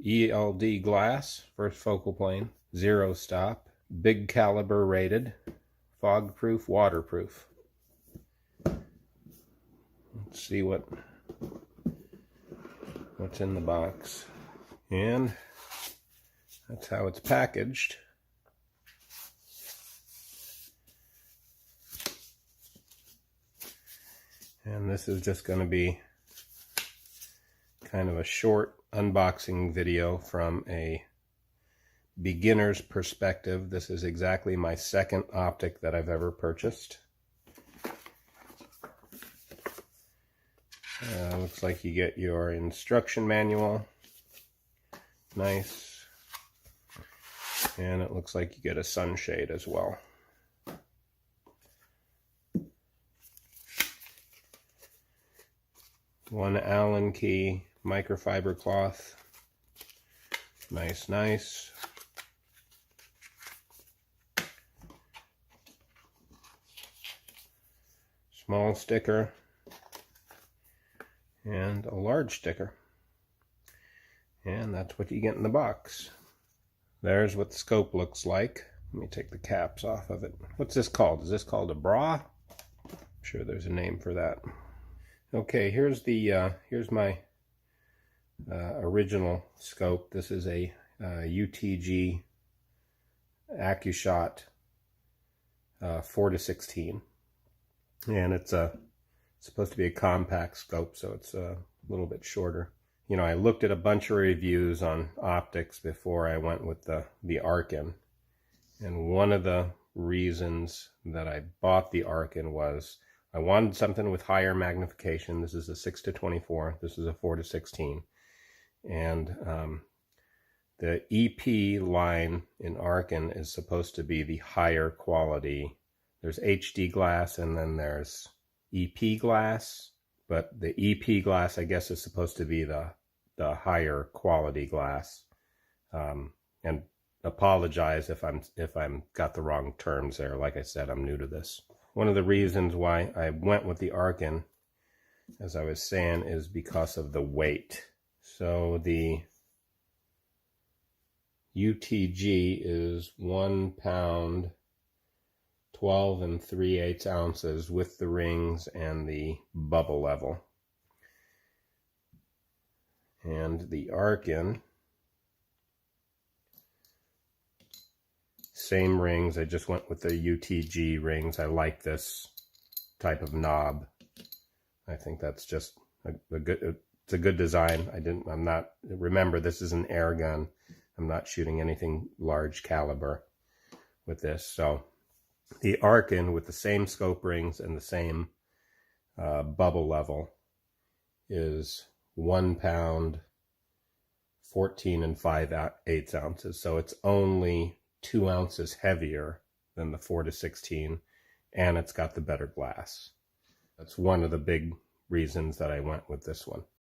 ELD glass, first focal plane, 0 stop, big caliber rated, fog proof, waterproof. Let's see what's in the box. And that's how it's packaged. And this is just going to be kind of a short unboxing video from a beginner's perspective. This is exactly my second optic that I've ever purchased. Looks like you get your instruction manual. Nice. And it looks like you get a sunshade as well. One Allen key, microfiber cloth. Nice, nice. Small sticker. And a large sticker. And that's what you get in the box. There's what the scope looks like. Let me take the caps off of it. What's this called? Is this called a bra? I'm sure there's a name for that. Okay, here's my original scope. This is a UTG AccuShot 4:16, and it's supposed to be a compact scope, so it's a little bit shorter. You know, I looked at a bunch of reviews on optics before I went with the Arken, and one of the reasons that I bought the Arken was I wanted something with higher magnification. This is a 6:24. This is a 4:16. And the EP line in Arken is supposed to be the higher quality. There's HD glass and then there's EP glass. But the EP glass, I guess, is supposed to be the higher quality glass. And apologize if I'm got the wrong terms there. Like I said, I'm new to this. One of the reasons why I went with the Arken, as I was saying, is because of the weight. So the UTG is 1 pound, 12 3/8 ounces with the rings and the bubble level. And the Arken, same rings. I just went with the UTG rings. I like this type of knob. I think that's just it's a good design. Remember, this is an air gun. I'm not shooting anything large caliber with this. So the Arken with the same scope rings and the same bubble level is 1 pound, 14 5/8 ounces. So it's only 2 ounces heavier than the 4:16, and it's got the better glass. That's one of the big reasons that I went with this one.